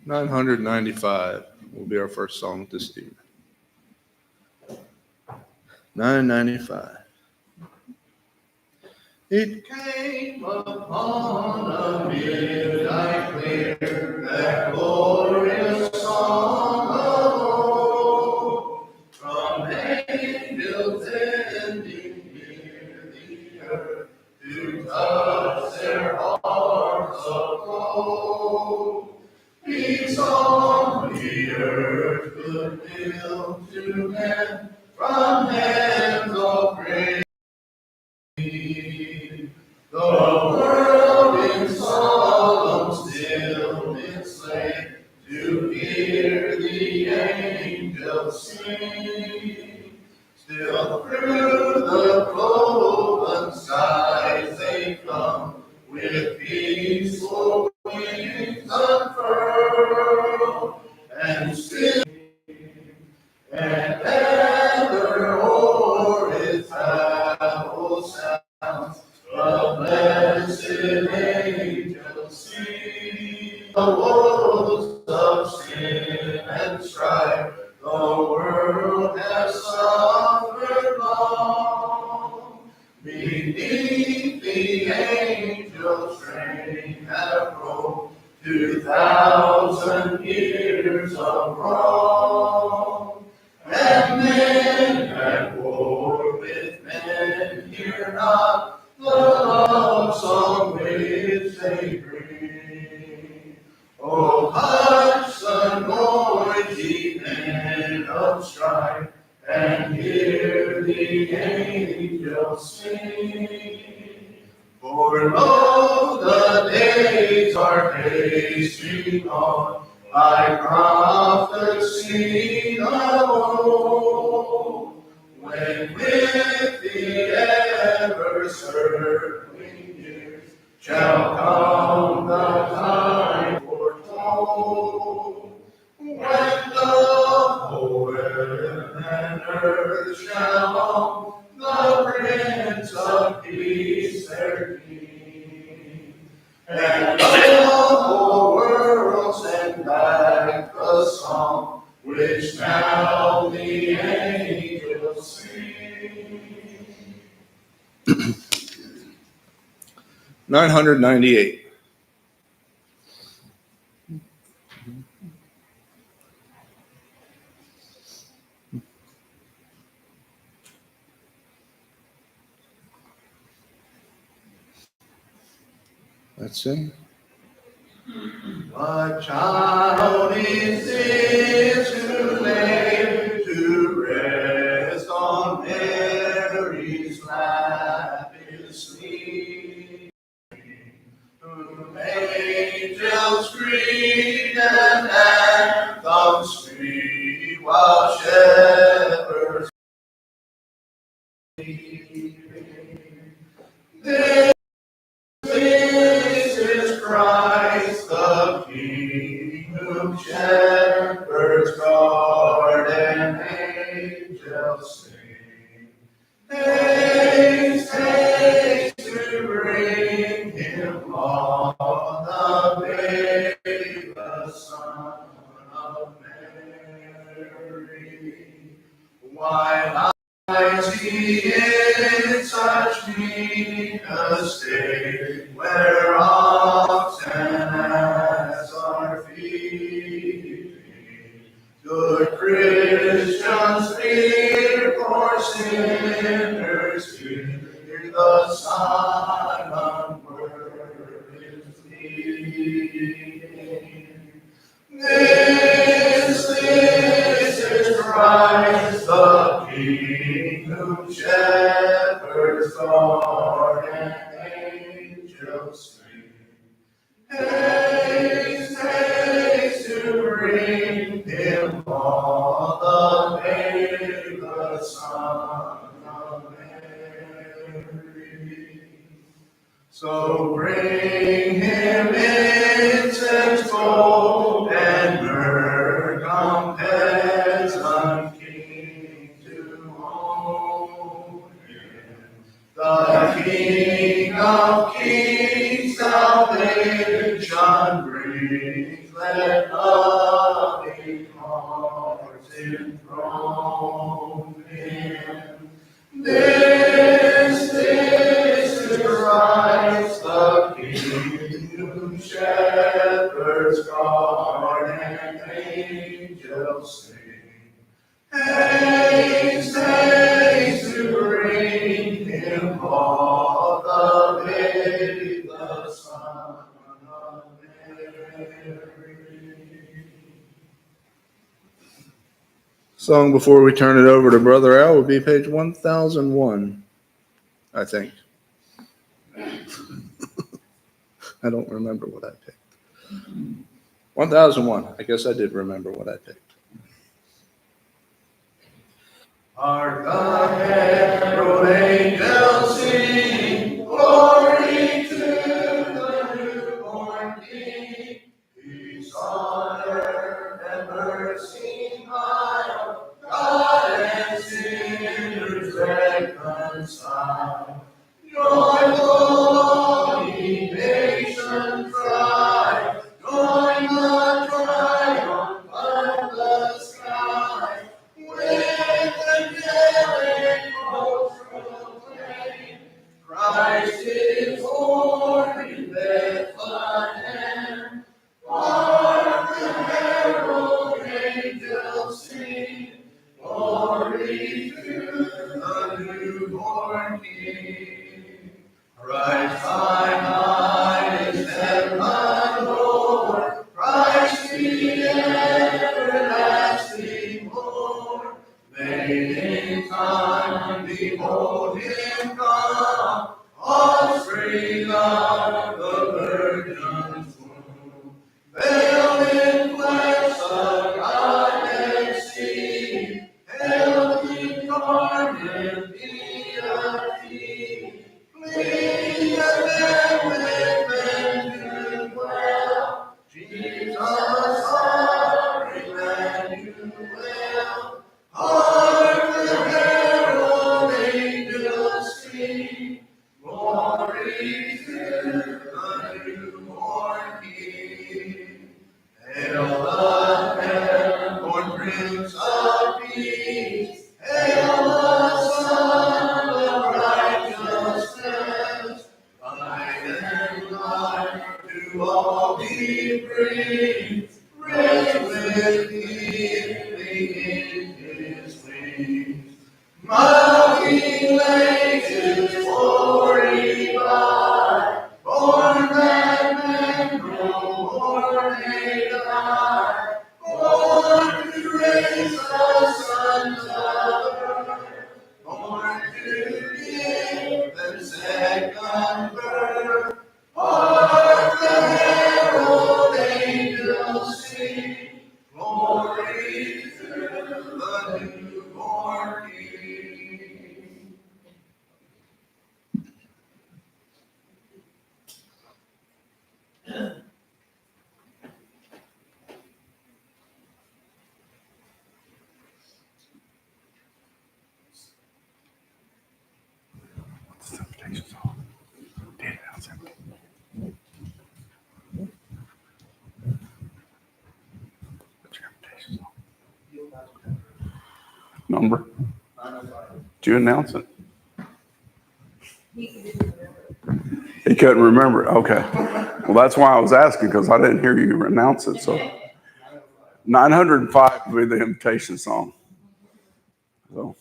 995 will be our first song this evening. 995. It came upon a midnight clear, that glorious song of old, from angels ending near the earth, to touch their hearts of gold. Peace on the earth, goodwill to men, from hands of grace. The world in solemn stillness lay, to hear the angels sing. Still through the cloven skies they come, with peaceful wings unfurled, and still and ever o'er its babel sounds the blessed angels sing. The woes of sin and strife the world has suffered long, beneath the angels' train have rolled 2,000 years of wrong. And men at war with men hear not the love song which they bring. Oh, hush the noisy men of strife, and hear the angels sing. For lo, the days are hasting on, like prophecy of old, when with the ever-circling years shall come the time foretold, when the whole heaven and earth shall own the Prince of Peace their King, and the whole world send back the song which now the angels sing. 998. Let's sing. What child is this who lay to rest on Mary's lap is sleep? Whom angels greet and anthems sweet, while shepherds sleep. This is Christ the King, whom shepherds guard and angels sing. Haste, haste to bring him on, the babe, the Son of Mary. While I see in such meek estate, where oxen as are feeding, good Christians fear for sinners hear the silent word is leading. This is Christ the King, whom shepherds guard and angels sing. Haste, haste to bring him on, the babe, the Son of Mary. So bring him incense, gold, and myrrh, come peasant king to own him. The King of Kings salvation brings, let us Song before we turn it over to Brother Al would be page 1001, I think. I don't remember what I picked. 1001. I guess I did remember what I picked. Hark the herald angels sing, glory to the newborn King. Peace on earth and mercy mild, God and sinners reconciled. Joyful ye nations cry, join the triumph of the sky. With angelic hosts proclaim, Christ is born in Bethlehem. Hark the herald angels sing, glory to the newborn King. Christ on high is heaven Lord, Christ the everlasting Lord. Late in time, behold him come, offspring of the Virgin's womb. Veiled in flesh, the Godhead seen, hailed incarnate deity. Pleased again with men to dwell, Jesus our Emmanuel. Hark the herald angels sing, glory to the newborn King. Hail the heaven-born Prince of Peace, hail the Son of Righteousness. Light and life to all he brings, raised with healing in his wings. Mighty lays his glory by, born that men grow ornate high, born to raise the sons of earth, born to give them second birth. Hark the herald angels sing, glory to the newborn King. What's the invitation song? Did it outside. What's your invitation song? Number? Did you announce it? He couldn't remember it. Okay. Well, that's why I was asking, because I didn't hear you announce it. So 905 would be the invitation song. So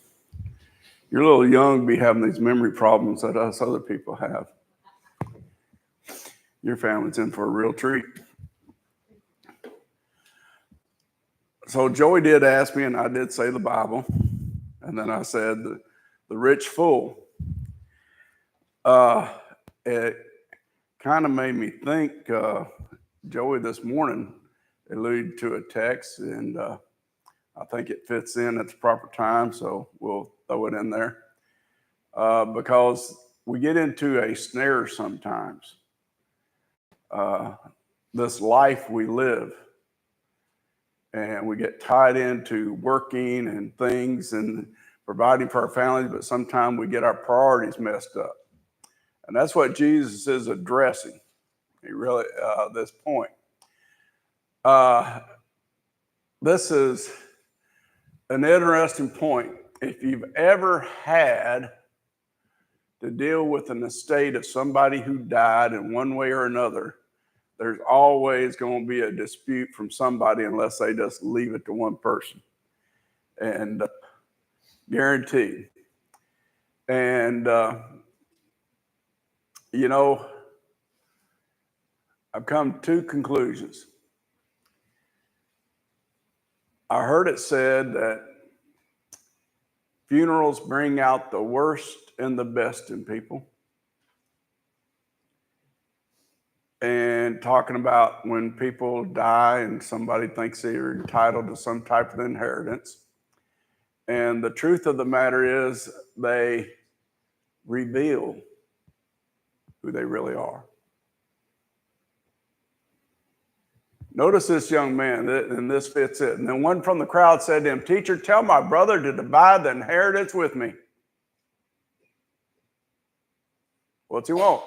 you're a little young to be having these memory problems that us other people have. Your family's in for a real treat. So Joey did ask me, and I did say the Bible. And then I said the rich fool. It kind of made me think, Joey this morning alluded to a text, and I think it fits in at the proper time, so we'll throw it in there. Because we get into a snare sometimes. This life we live, and we get tied into working and things and providing for our families, but sometimes we get our priorities messed up. And that's what Jesus is addressing. He really, this point. This is an interesting point. If you've ever had to deal with an estate of somebody who died in one way or another, there's always going to be a dispute from somebody unless they just leave it to one person. And guaranteed. And, you know, I've come to two conclusions. I heard it said that Funerals bring out the worst and the best in people. And talking about when people die and somebody thinks they're entitled to some type of inheritance. And the truth of the matter is they reveal who they really are. Notice this young man, and this fits it. And then one from the crowd said to him, "Teacher, tell my brother to divide the inheritance with me." What's he want?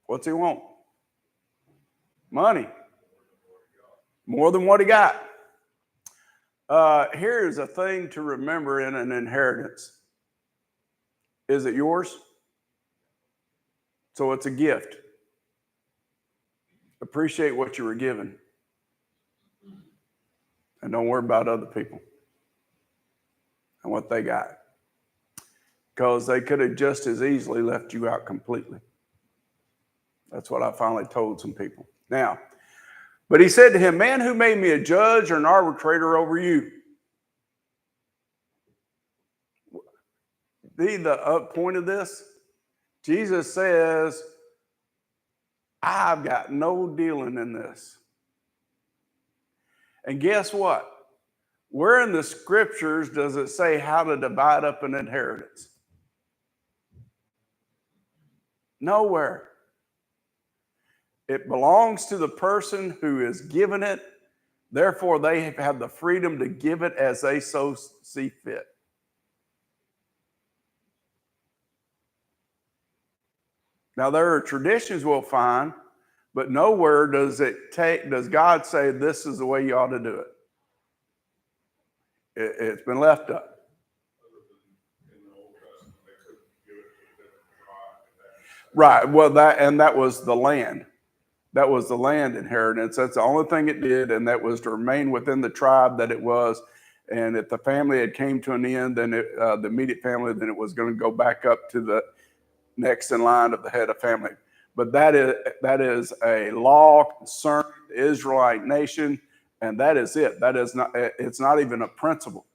What's he want? Money. More than what he got. Here's a thing to remember in an inheritance. Is it yours? So it's a gift. Appreciate what you were given. And don't worry about other people and what they got. Because they could have just as easily left you out completely. That's what I finally told some people. Now, but he said to him, "Man, who made me a judge or an arbitrator over you?" The point of this, Jesus says, "I've got no dealing in this." And guess what? Where in the scriptures does it say how to divide up an inheritance? Nowhere. It belongs to the person who is given it. Therefore, they have the freedom to give it as they so see fit. Now, there are traditions we'll find, but nowhere does God say this is the way you ought to do it. It's been left up. Right. Well, that was the land. That was the land inheritance. That's the only thing it did, and that was to remain within the tribe that it was. And if the family had came to an end, then the immediate family, then it was going to go back up to the next in line of the head of family. But that is a law concerning the Israelite nation, and that is it. That is not. It's not even a principle.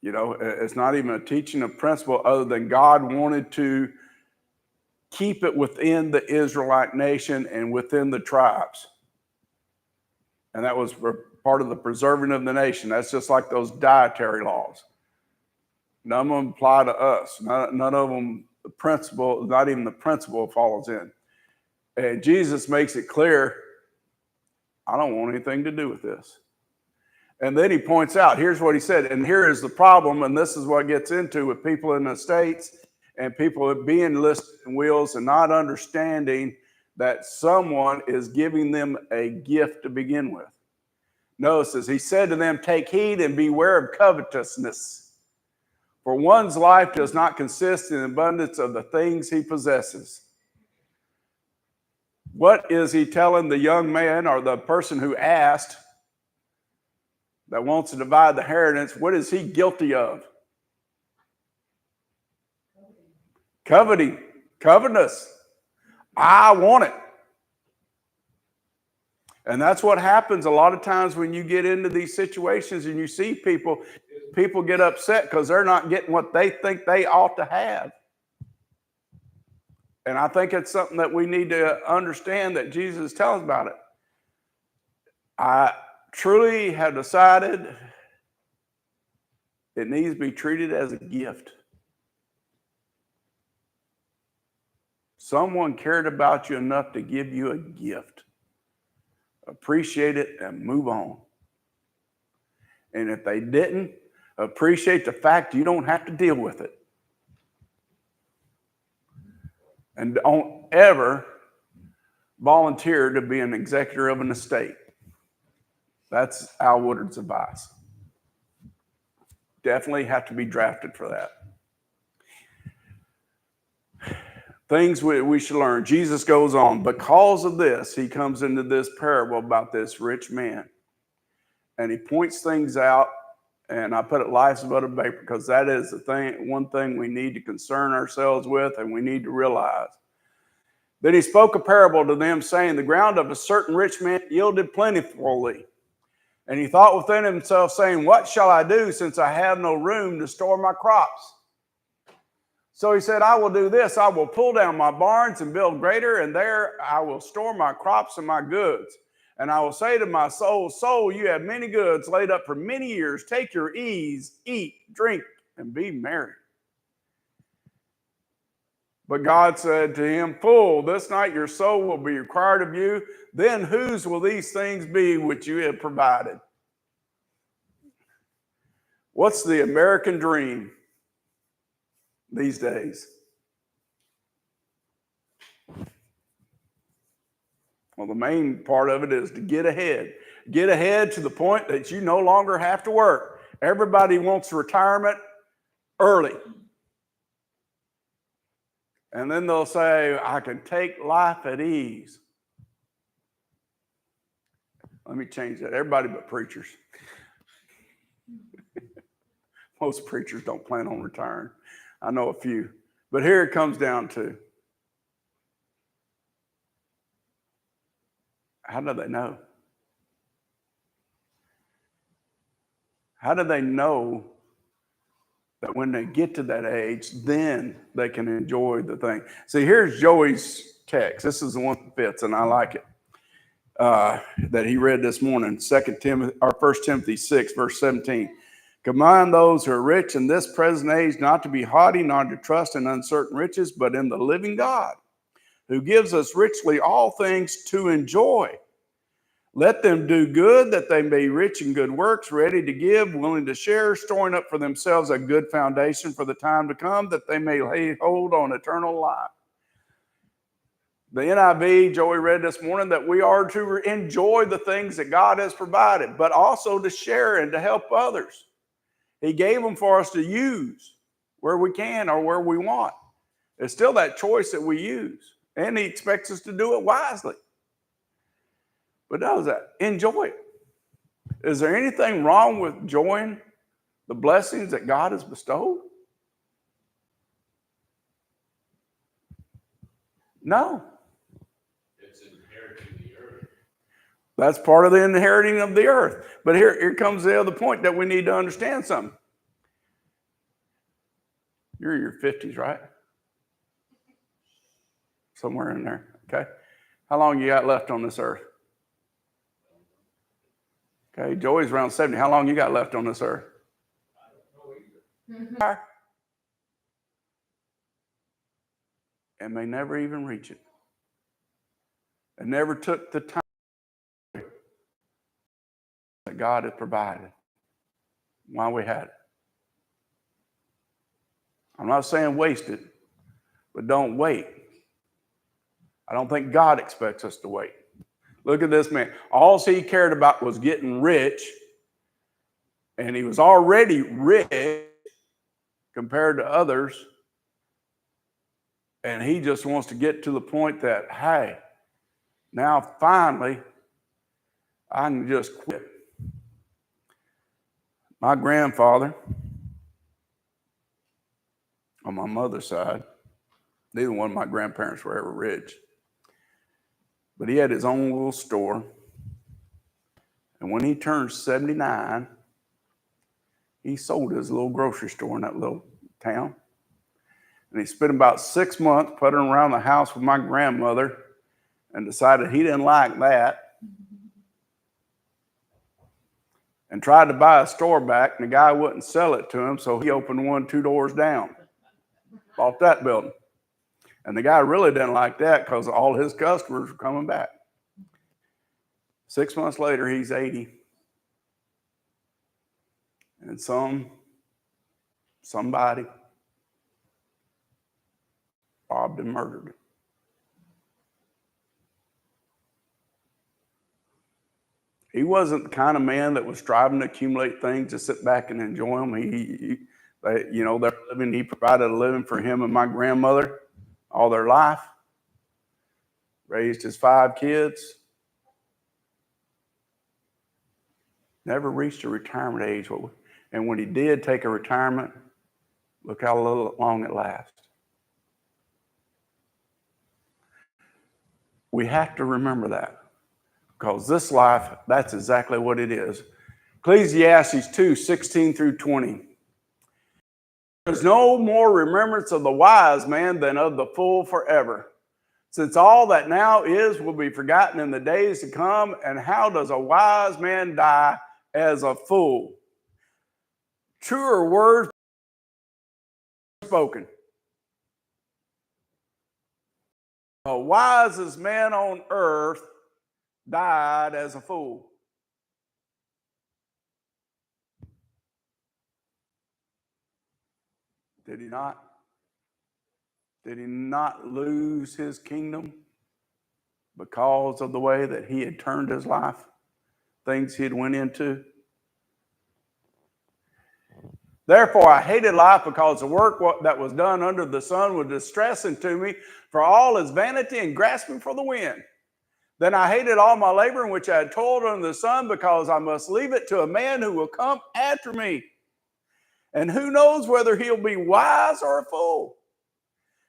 You know, it's not even a teaching of principle other than God wanted to keep it within the Israelite nation and within the tribes. And that was part of the preserving of the nation. That's just like those dietary laws. None of them apply to us. None of them, the principle, not even the principle follows in. And Jesus makes it clear, I don't want anything to do with this. And then he points out, here's what he said, and here is the problem, and this is what gets into with people in the States and people being listed in wills and not understanding that someone is giving them a gift to begin with. Notice this, he said to them, "Take heed and beware of covetousness, for one's life does not consist in the abundance of the things he possesses." What is he telling the young man or the person who asked that wants to divide the inheritance? What is he guilty of? Coveting, covetousness. I want it. And that's what happens a lot of times when you get into these situations and you see people get upset because they're not getting what they think they ought to have. And I think it's something that we need to understand that Jesus tells about it. I truly have decided it needs to be treated as a gift. Someone cared about you enough to give you a gift. Appreciate it and move on. And if they didn't, appreciate the fact you don't have to deal with it. And don't ever volunteer to be an executor of an estate. That's Al Woodard's advice. Definitely have to be drafted for that. Things we should learn. Jesus goes on. Because of this, he comes into this parable about this rich man. And he points things out. And I put it life's above a vapor because that is the thing, one thing we need to concern ourselves with and we need to realize. Then he spoke a parable to them saying, the ground of a certain rich man yielded plentifully. And he thought within himself, saying, what shall I do, since I have no room to store my crops? So he said, I will do this. I will pull down my barns and build greater, and there I will store my crops and my goods. And I will say to my soul, soul, you have many goods laid up for many years. Take your ease, eat, drink, and be merry. But God said to him, fool, this night your soul will be required of you. Then whose will these things be which you have provided? What's the American dream these days? Well, the main part of it is to get ahead. Get ahead to the point that you no longer have to work. Everybody wants retirement early. And then they'll say, I can take life at ease. Let me change that. Everybody but preachers. Most preachers don't plan on retiring. I know a few. But here it comes down to, how do they know? How do they know that when they get to that age, then they can enjoy the thing? See, here's Joey's text. This is the one that fits, and I like it. That he read this morning, 1 Timothy 6, verse 17. Command those who are rich in this present age not to be haughty, not to trust in uncertain riches, but in the living God, who gives us richly all things to enjoy. Let them do good, that they may be rich in good works, ready to give, willing to share, storing up for themselves a good foundation for the time to come, that they may lay hold on eternal life. The NIV, Joey read this morning, that we are to enjoy the things that God has provided, but also to share and to help others. He gave them for us to use where we can or where we want. It's still that choice that we use. And he expects us to do it wisely. But does that? Enjoy it. Is there anything wrong with enjoying the blessings that God has bestowed? No. It's inheriting the earth. That's part of the inheriting of the earth. But here comes the other point that we need to understand something. You're in your 50s, right? Somewhere in there, okay? How long you got left on this earth? Okay, Joey's around 70. How long you got left on this earth? I don't know either. And may never even reach it. And never took the time that God had provided while we had it. I'm not saying waste it, but don't wait. I don't think God expects us to wait. Look at this man. All he cared about was getting rich, and he was already rich compared to others, and he just wants to get to the point that, hey, now finally, I can just quit. My grandfather, on my mother's side, neither one of my grandparents were ever rich, but he had his own little store. And when he turned 79, he sold his little grocery store in that little town. And he spent about 6 months puttering around the house with my grandmother and decided he didn't like that. And tried to buy a store back, and the guy wouldn't sell it to him, so he opened one 2 doors down. Bought that building. And the guy really didn't like that because all his customers were coming back. 6 months later, he's 80. And somebody robbed and murdered him. He wasn't the kind of man that was striving to accumulate things to sit back and enjoy them. They're living. He provided a living for him and my grandmother all their life. Raised his 5 kids. Never reached a retirement age. And when he did take a retirement, look how long it lasted. We have to remember that. Because this life, that's exactly what it is. Ecclesiastes 2:16-20. There's no more remembrance of the wise man than of the fool forever. Since all that now is will be forgotten in the days to come, and how does a wise man die as a fool? Truer words spoken. The wisest man on earth died as a fool. Did he not? Did he not lose his kingdom because of the way that he had turned his life, things he had went into? Therefore, I hated life because the work that was done under the sun was distressing to me, for all is vanity and grasping for the wind. Then I hated all my labor in which I had toiled under the sun, because I must leave it to a man who will come after me. And who knows whether he'll be wise or a fool?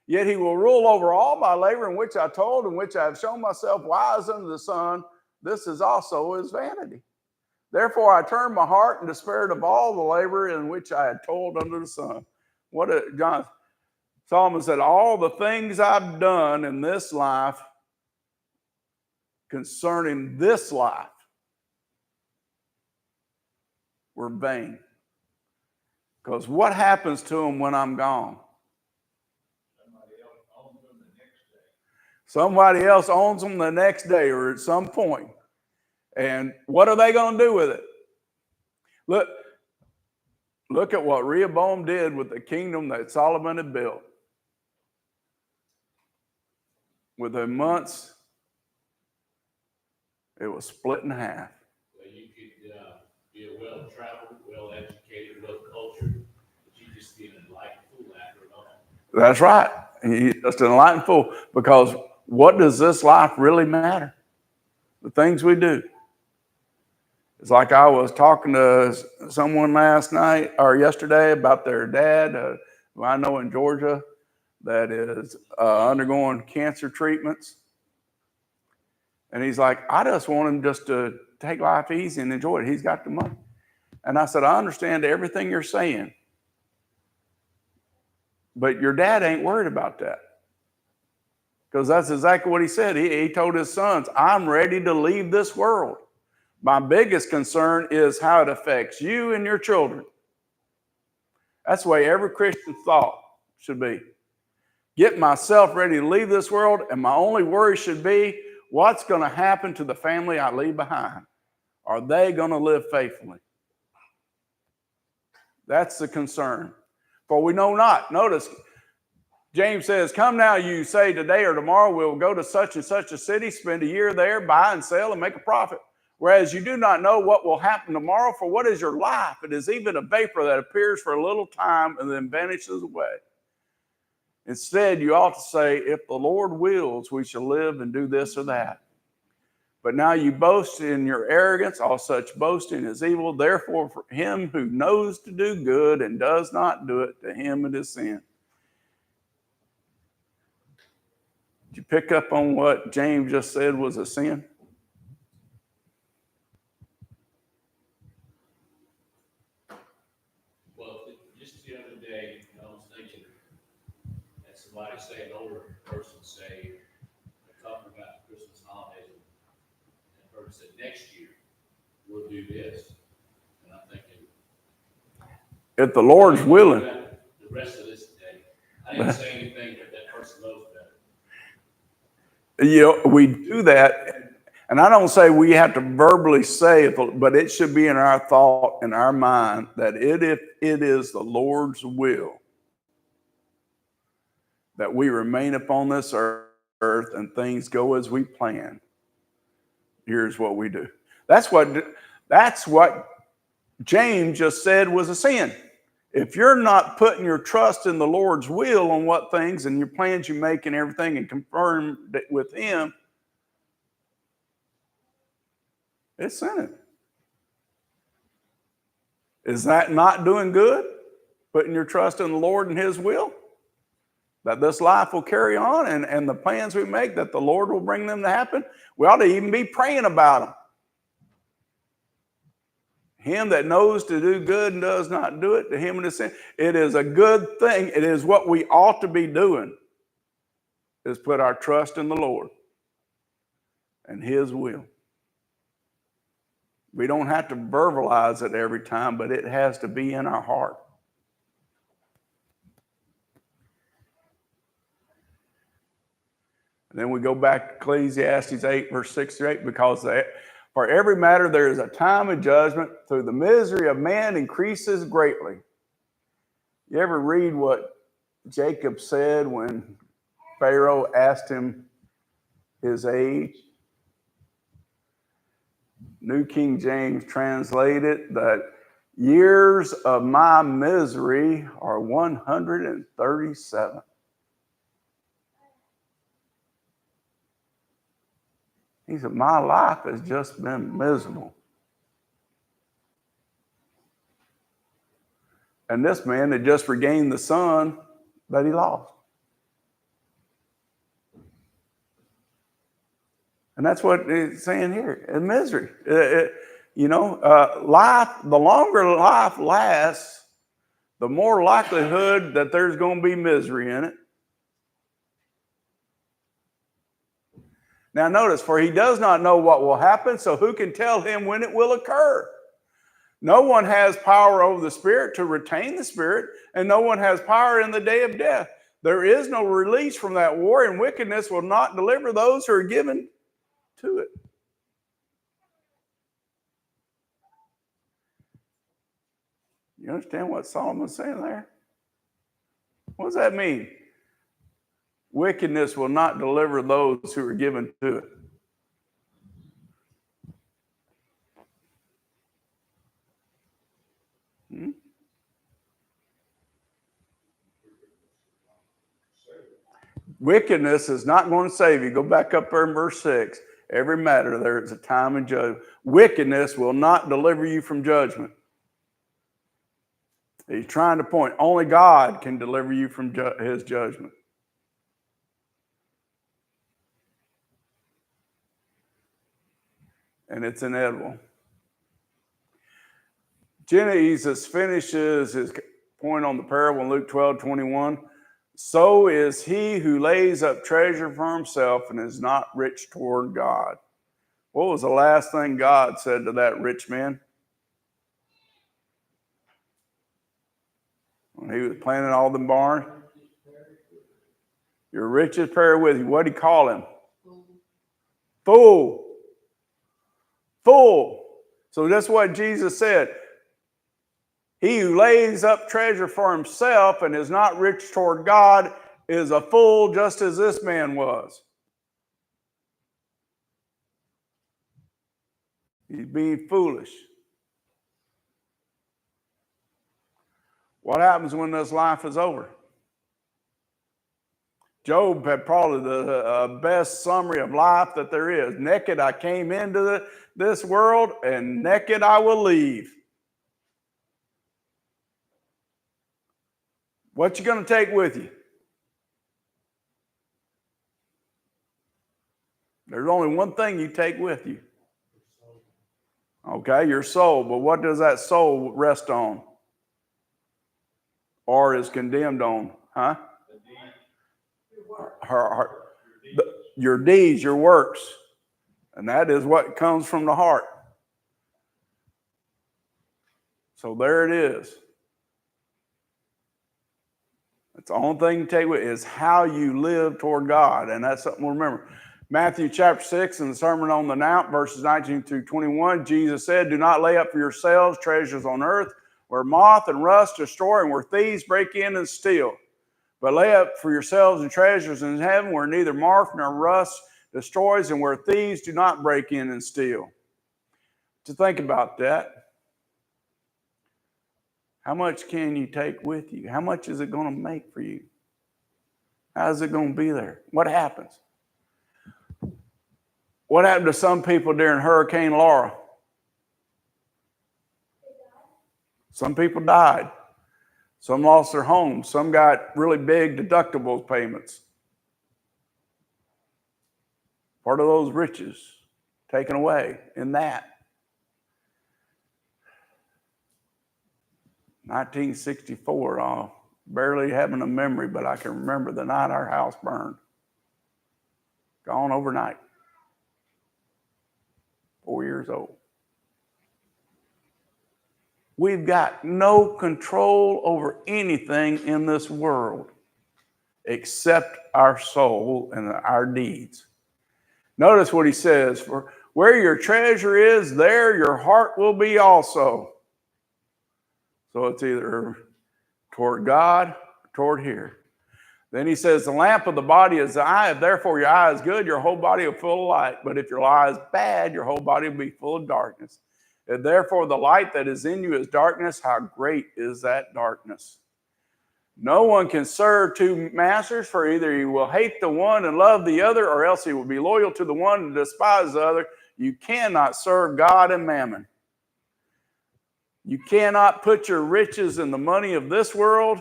Yet he will rule over all my labor in which I toiled, in which I have shown myself wise under the sun. This is also his vanity. Therefore I turned my heart and despaired of all the labor in which I had toiled under the sun. John Solomon said, all the things I've done in this life concerning this life were vain. Because what happens to them when I'm gone? Somebody else owns them the next day or at some point. And what are they going to do with it? Look at what Rehoboam did with the kingdom that Solomon had built. Within months, it was split in half. Well, you could be a well-traveled, well-educated, well-cultured, but you just be an enlightened fool after it all. That's right. He's just an enlightened fool. Because what does this life really matter? The things we do. It's like I was talking to someone last night or yesterday about their dad, who I know in Georgia, that is undergoing cancer treatments. And he's like, I just want him just to take life easy and enjoy it. He's got the money. And I said, I understand everything you're saying, but your dad ain't worried about that. Because that's exactly what he said. He told his sons, I'm ready to leave this world. My biggest concern is how it affects you and your children. That's the way every Christian thought should be. Get myself ready to leave this world, and my only worry should be, what's going to happen to the family I leave behind? Are they going to live faithfully? That's the concern. For we know not. Notice, James says, come now, you say today or tomorrow we'll go to such and such a city, spend a year there, buy and sell and make a profit. Whereas you do not know what will happen tomorrow, for what is your life? It is even a vapor that appears for a little time and then vanishes away. Instead, you ought to say, if the Lord wills, we shall live and do this or that. But now you boast in your arrogance. All such boasting is evil. Therefore, for him who knows to do good and does not do it, to him it is sin. Did you pick up on what James just said was a sin? Well, just the other day, I was thinking that somebody say, an older person say, they're talking about the Christmas holidays, and the person said, next year, we'll do this. And I'm thinking, If the Lord's willing. The rest of this day, I didn't say anything, but that person knows better. You know, we do that, and I don't say we have to verbally say it, but it should be in our thought, in our mind, that if it is the Lord's will that we remain upon this earth and things go as we plan, here's what we do. That's what James just said was a sin. If you're not putting your trust in the Lord's will on what things and your plans you make and everything and confirm it with him, it's sinning. Is that not doing good? Putting your trust in the Lord and his will? That this life will carry on and the plans we make, that the Lord will bring them to happen? We ought to even be praying about them. Him that knows to do good and does not do it, to him it is sin. It is a good thing. It is what we ought to be doing, is put our trust in the Lord and his will. We don't have to verbalize it every time, but it has to be in our heart. And then we go back to Ecclesiastes 8, verse 6 through 8, because for every matter there is a time of judgment. Through the misery of man increases greatly. You ever read what Jacob said when Pharaoh asked him his age? New King James translated that years of my misery are 137. He said, my life has just been miserable. And this man had just regained the son that he lost. And that's what it's saying here, misery. Life, the longer life lasts, the more likelihood that there's going to be misery in it. Now notice, for he does not know what will happen, so who can tell him when it will occur? No one has power over the spirit to retain the spirit, and no one has power in the day of death. There is no release from that war, and wickedness will not deliver those who are given to it. You understand what Solomon's saying there? What does that mean? Wickedness will not deliver those who are given to it. Wickedness is not going to save you. Go back up there in verse 6. Every matter there is a time and judgment. Wickedness will not deliver you from judgment. He's trying to point, only God can deliver you from his judgment. And it's inevitable. Jesus finishes his point on the parable in Luke 12:21. So is he who lays up treasure for himself and is not rich toward God. What was the last thing God said to that rich man? When he was planting all the barns? Your riches perish with you. What did he call him? Fool. Fool. So that's what Jesus said. He who lays up treasure for himself and is not rich toward God is a fool, just as this man was. He's being foolish. What happens when this life is over? Job had probably the best summary of life that there is. Naked I came into this world, and naked I will leave. What you going to take with you? There's only one thing you take with you. Okay, your soul. But what does that soul rest on? Or is condemned on? Huh? Your deeds, your works. And that is what comes from the heart. So there it is. That's the only thing you take with is how you live toward God. And that's something we'll remember. Matthew chapter 6 in the Sermon on the Mount, verses 19 through 21, Jesus said, do not lay up for yourselves treasures on earth, where moth and rust destroy and where thieves break in and steal. But lay up for yourselves and treasures in heaven, where neither moth nor rust destroys and where thieves do not break in and steal. To think about that. How much can you take with you? How much is it going to make for you? How's it going to be there? What happens? What happened to some people during Hurricane Laura? Some people died. Some lost their homes. Some got really big deductible payments. Part of those riches taken away in that. 1964. I'm barely having a memory, but I can remember the night our house burned. Gone overnight. 4 years old. We've got no control over anything in this world except our soul and our deeds. Notice what he says, for where your treasure is, there your heart will be also. So it's either toward God or toward here. Then he says, the lamp of the body is the eye. If therefore your eye is good, your whole body will be full of light. But if your eye is bad, your whole body will be full of darkness. If therefore the light that is in you is darkness, how great is that darkness? No one can serve two masters, for either he will hate the one and love the other, or else he will be loyal to the one and despise the other. You cannot serve God and mammon. You cannot put your riches in the money of this world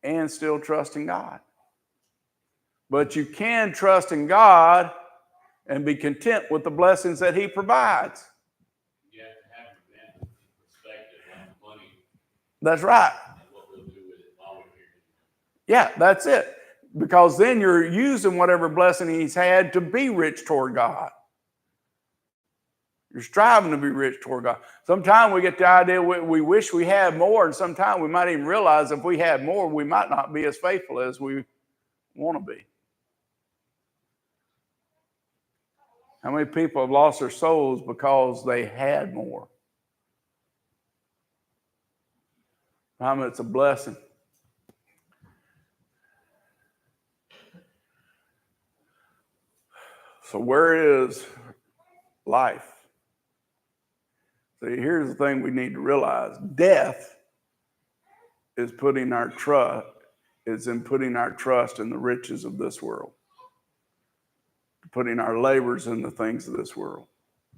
and still trust in God. But you can trust in God and be content with the blessings that he provides. You have to have a perspective on the money. That's right. And what we'll do with it while we're here. Yeah, that's it. Because then you're using whatever blessing he's had to be rich toward God. You're striving to be rich toward God. Sometimes we get the idea we wish we had more, and sometimes we might even realize if we had more, we might not be as faithful as we want to be. How many people have lost their souls because they had more? It's a blessing. So where is life? See, here's the thing we need to realize. Death is in putting our trust in the riches of this world. Putting our labors in the things of this world.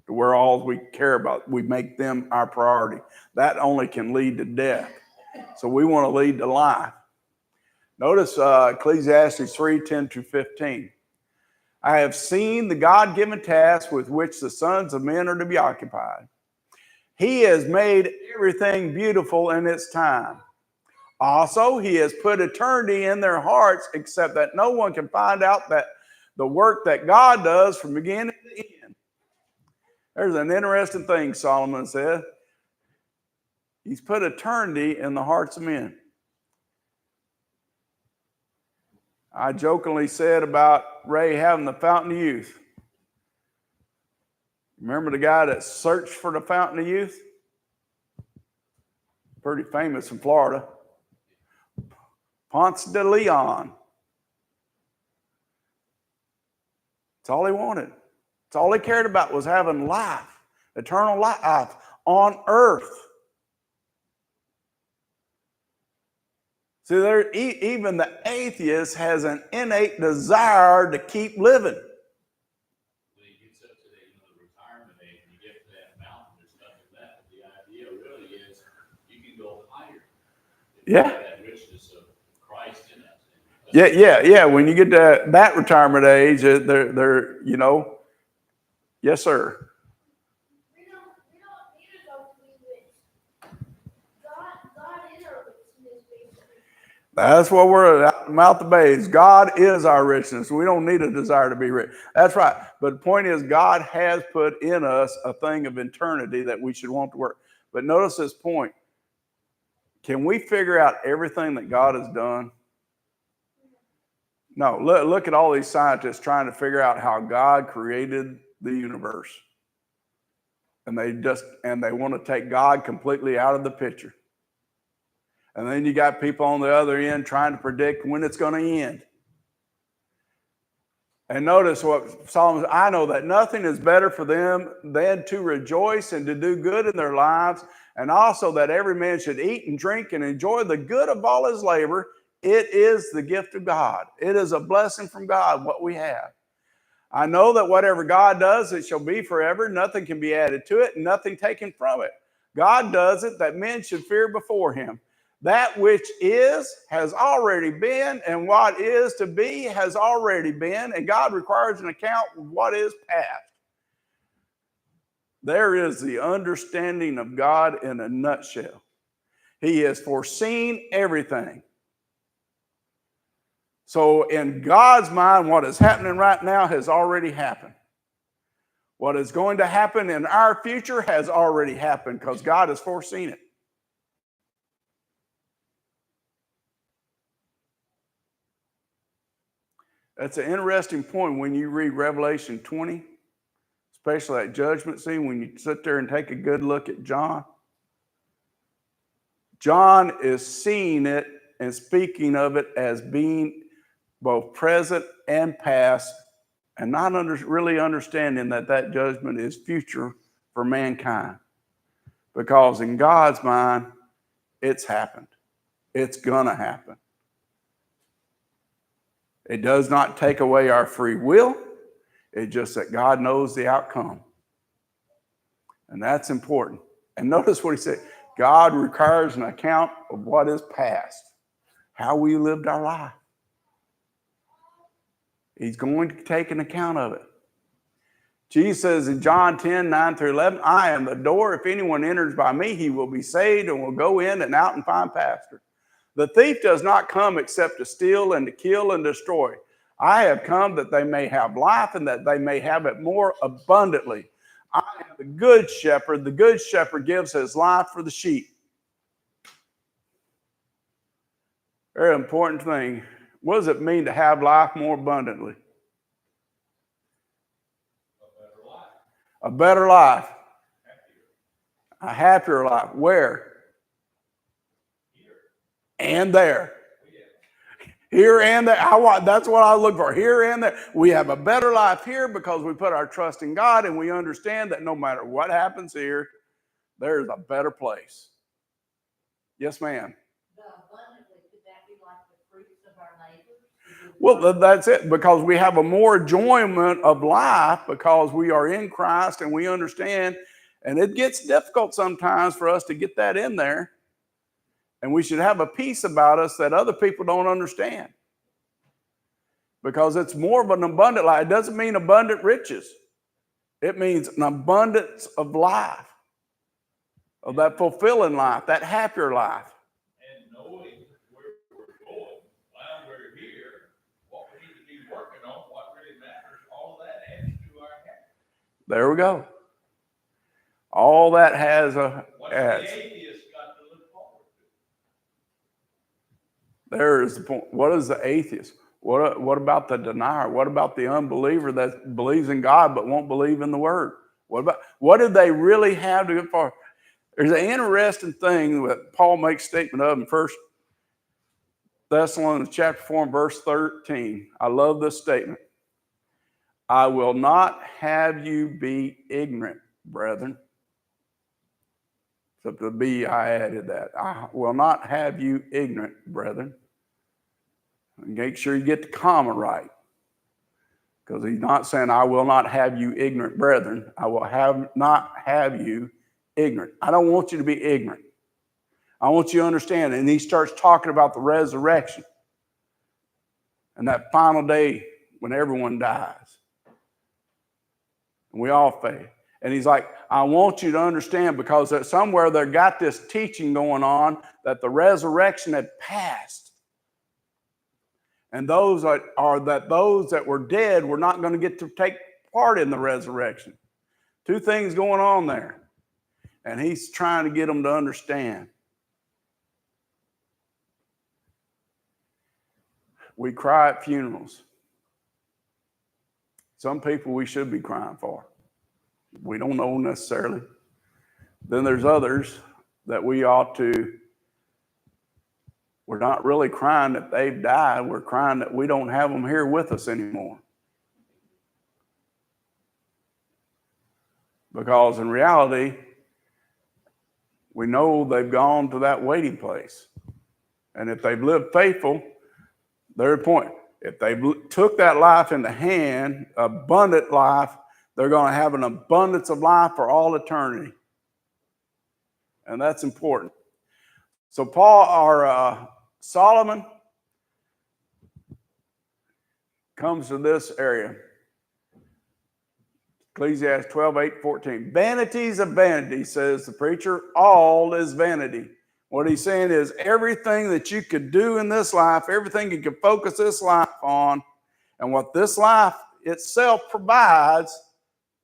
To where all we care about, we make them our priority. That only can lead to death. So we want to lead to life. Notice Ecclesiastes 3:10-15. I have seen the God-given task with which the sons of men are to be occupied. He has made everything beautiful in its time. Also, he has put eternity in their hearts, except that no one can find out that the work that God does from beginning to end. There's an interesting thing Solomon said. He's put eternity in the hearts of men. I jokingly said about Ray having the fountain of youth. Remember the guy that searched for the fountain of youth? Pretty famous in Florida. Ponce de Leon. That's all he wanted. That's all he cared about was having life, eternal life on earth. See, even the atheist has an innate desire to keep living. When he gets up to the retirement age, and you get to that mountain, there's nothing left. The idea really is you can go higher. Yeah. That richness of Christ in us. Yeah. When you get to that retirement age, they're yes, sir. We don't need to go to be rich. God is our richness, basically. That's what we're at the mouth of babes. God is our richness. We don't need a desire to be rich. That's right. But the point is, God has put in us a thing of eternity that we should want to work. But notice this point. Can we figure out everything that God has done? No. Look at all these scientists trying to figure out how God created the universe. And they want to take God completely out of the picture. And then you got people on the other end trying to predict when it's going to end. And notice what Solomon said, I know that nothing is better for them than to rejoice and to do good in their lives, and also that every man should eat and drink and enjoy the good of all his labor. It is the gift of God. It is a blessing from God, what we have. I know that whatever God does, it shall be forever. Nothing can be added to it, and nothing taken from it. God does it that men should fear before him. That which is has already been, and what is to be has already been, and God requires an account of what is past. There is the understanding of God in a nutshell. He has foreseen everything. So in God's mind, what is happening right now has already happened. What is going to happen in our future has already happened because God has foreseen it. That's an interesting point when you read Revelation 20, especially that judgment scene, when you sit there and take a good look at John. John is seeing it and speaking of it as being both present and past, and not really understanding that judgment is future for mankind. Because in God's mind, it's happened. It's going to happen. It does not take away our free will. It's just that God knows the outcome. And that's important. And notice what he said. God requires an account of what is past, how we lived our life. He's going to take an account of it. Jesus says in John 10, 9 through 11, I am the door. If anyone enters by me, he will be saved and will go in and out and find pasture. The thief does not come except to steal and to kill and destroy. I have come that they may have life and that they may have it more abundantly. I am the good shepherd. The good shepherd gives his life for the sheep. Very important thing. What does it mean to have life more abundantly? A better life. A happier life. Where? Here. And there. Yeah. Here and there. That's what I look for. Here and there. We have a better life here because we put our trust in God and we understand that no matter what happens here, there's a better place. Yes, ma'am. The abundantly, could that be like the fruits of our labors? Well, that's it, because we have a more enjoyment of life because we are in Christ and we understand, and it gets difficult sometimes for us to get that in there. And we should have a peace about us that other people don't understand. Because it's more of an abundant life. It doesn't mean abundant riches. It means an abundance of life, of that fulfilling life, that happier life. And knowing where we're going, while we're here, what we need to be working on, what really matters, all that adds to our happiness. There we go. All that has a What adds. the atheist got to look forward to. There is the point. What is the atheist? What about the denier? What about the unbeliever that believes in God but won't believe in the word? What do they really have to go for? There's an interesting thing that Paul makes statement of in 1 Thessalonians chapter 4 and verse 13. I love this statement. I will not have you be ignorant, brethren. So the B, I added that. I will not have you ignorant, brethren. Make sure you get the comma right. Because he's not saying, I will not have you ignorant, brethren. I will not have you ignorant. I don't want you to be ignorant. I want you to understand. And he starts talking about the resurrection. And that final day when everyone dies. And we all fail. And he's like, I want you to understand, because somewhere they got this teaching going on that the resurrection had passed. And those that were dead were not going to get to take part in the resurrection. Two things going on there. And he's trying to get them to understand. We cry at funerals. Some people we should be crying for. We don't know necessarily. Then there's others that we ought to. We're not really crying that they've died. We're crying that we don't have them here with us anymore. Because in reality, we know they've gone to that waiting place. And if they've lived faithful, their point. If they took that life in the hand, abundant life, they're going to have an abundance of life for all eternity. And that's important. So Solomon comes to this area. Ecclesiastes 12:8-14. Vanities of vanity, says the preacher. All is vanity. What he's saying is everything that you could do in this life, everything you could focus this life on, and what this life itself provides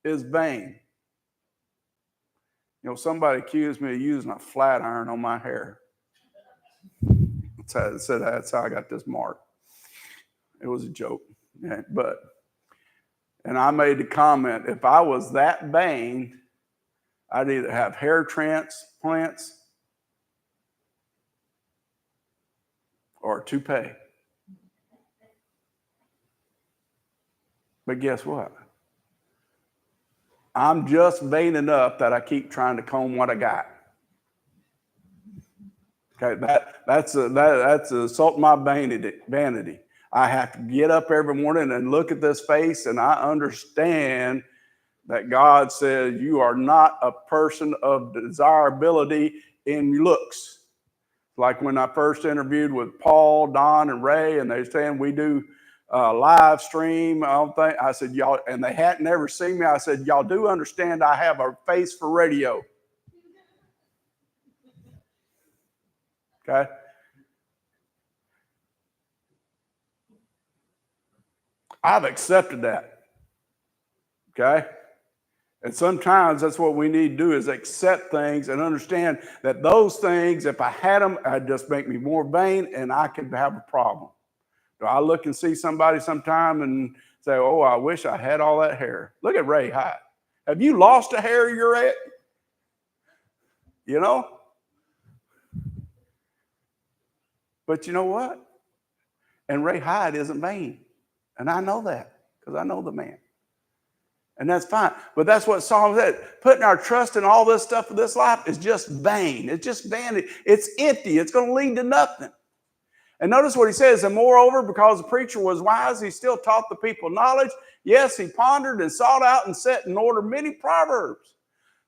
is vain. You know, somebody accused me of using a flat iron on my hair. That's how I got this mark. It was a joke. Yeah, and I made the comment, if I was that vain, I'd either have hair transplants or a toupee. But guess what? I'm just vain enough that I keep trying to comb what I got. Okay, that's assaulting my vanity. I have to get up every morning and look at this face, and I understand that God says you are not a person of desirability in looks. Like when I first interviewed with Paul, Don, and Ray, and they were saying we do live stream. I said, y'all, and they hadn't ever seen me. I said, y'all do understand I have a face for radio. Okay. I've accepted that. Okay. And sometimes that's what we need to do is accept things and understand that those things, if I had them, I'd just make me more vain and I could have a problem. Do I look and see somebody sometime and say, oh, I wish I had all that hair? Look at Ray Hyde. Have you lost a hair you're at? You know? But you know what? And Ray Hyde isn't vain. And I know that because I know the man. And that's fine. But that's what Solomon said. Putting our trust in all this stuff of this life is just vain. It's just vanity. It's empty. It's going to lead to nothing. And notice what he says. And moreover, because the preacher was wise, he still taught the people knowledge. Yes, he pondered and sought out and set in order many proverbs.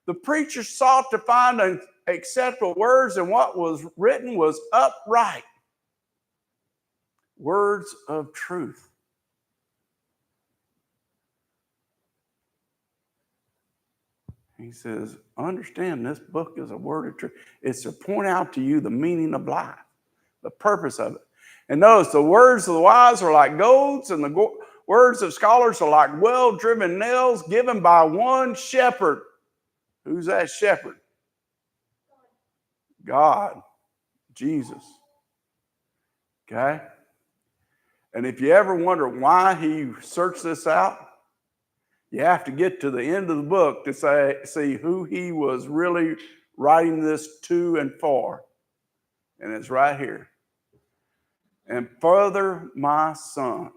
The preacher sought to find acceptable words, and what was written was upright. Words of truth. He says, understand this book is a word of truth. It's to point out to you the meaning of life, the purpose of it. And notice the words of the wise are like goads, and the words of scholars are like well-driven nails given by one shepherd. Who's that shepherd? God, Jesus. Okay? And if you ever wonder why he searched this out, you have to get to the end of the book to see who he was really writing this to and for. And it's right here. And further, my son,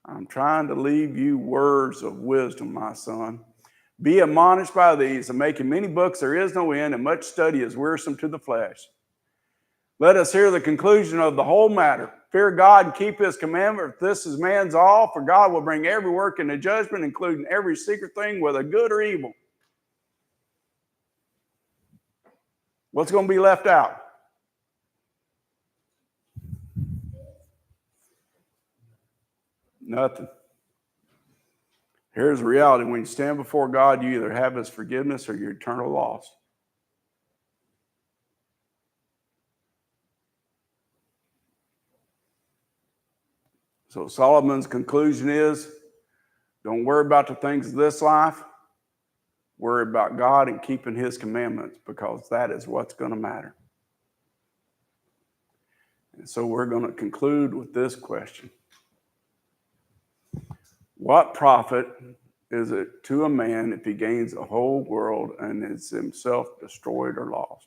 I'm trying to leave you words of wisdom, my son. Be admonished by these, and making many books there is no end, and much study is wearisome to the flesh. Let us hear the conclusion of the whole matter. Fear God and keep his commandment. If this is man's all, for God will bring every work into judgment, including every secret thing, whether good or evil. What's going to be left out? Nothing. Here's the reality. When you stand before God, you either have his forgiveness or your eternal loss. So Solomon's conclusion is, don't worry about the things of this life. Worry about God and keeping his commandments, because that is what's going to matter. And so we're going to conclude with this question. What profit is it to a man if he gains the whole world and is himself destroyed or lost?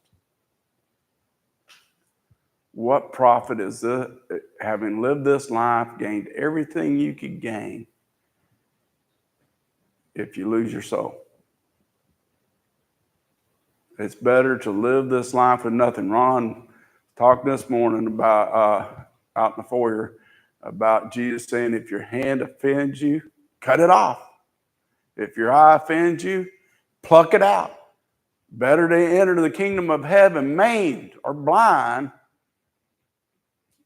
What profit is it, having lived this life, gained everything you could gain, if you lose your soul? It's better to live this life with nothing. Ron talked this morning about, out in the foyer, about Jesus saying, if your hand offends you, cut it off. If your eye offends you, pluck it out. Better to enter the kingdom of heaven maimed or blind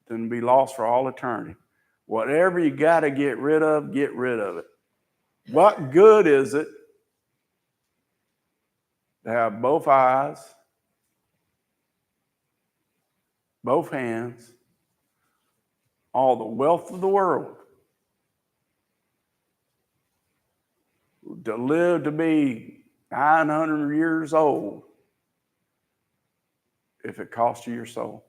than be lost for all eternity. Whatever you got to get rid of it. What good is it to have both eyes, both hands, all the wealth of the world, to live to be 900 years old if it costs you your soul?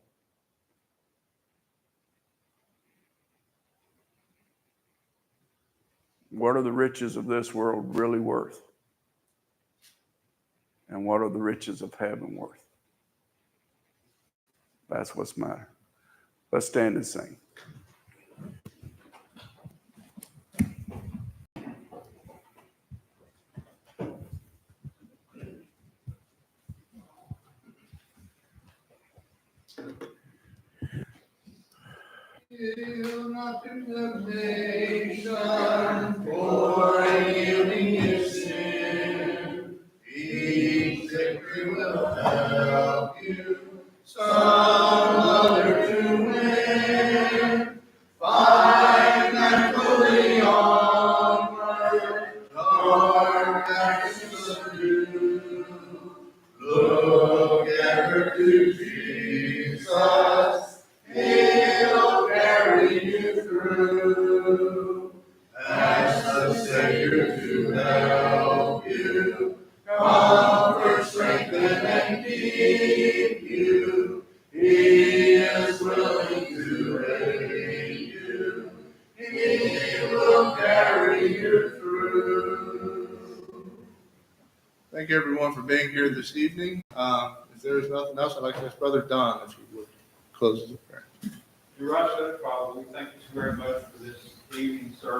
What are the riches of this world really worth? And what are the riches of heaven worth? That's what's matter. Let's stand and sing. Yield not to temptation, for yielding is sin. Each victory will help you some other to win. Fight manfully onward, dark actions subdue. Look ever to Jesus. He'll carry you through. Ask the Savior to help you, comfort, strengthen, and keep you. He is willing to aid you. He will carry you through. Thank you, everyone, for being here this evening. If there is nothing else, I'd like to ask Brother Don if he would close the prayer. Your right, Father, we thank you so very much for this evening service.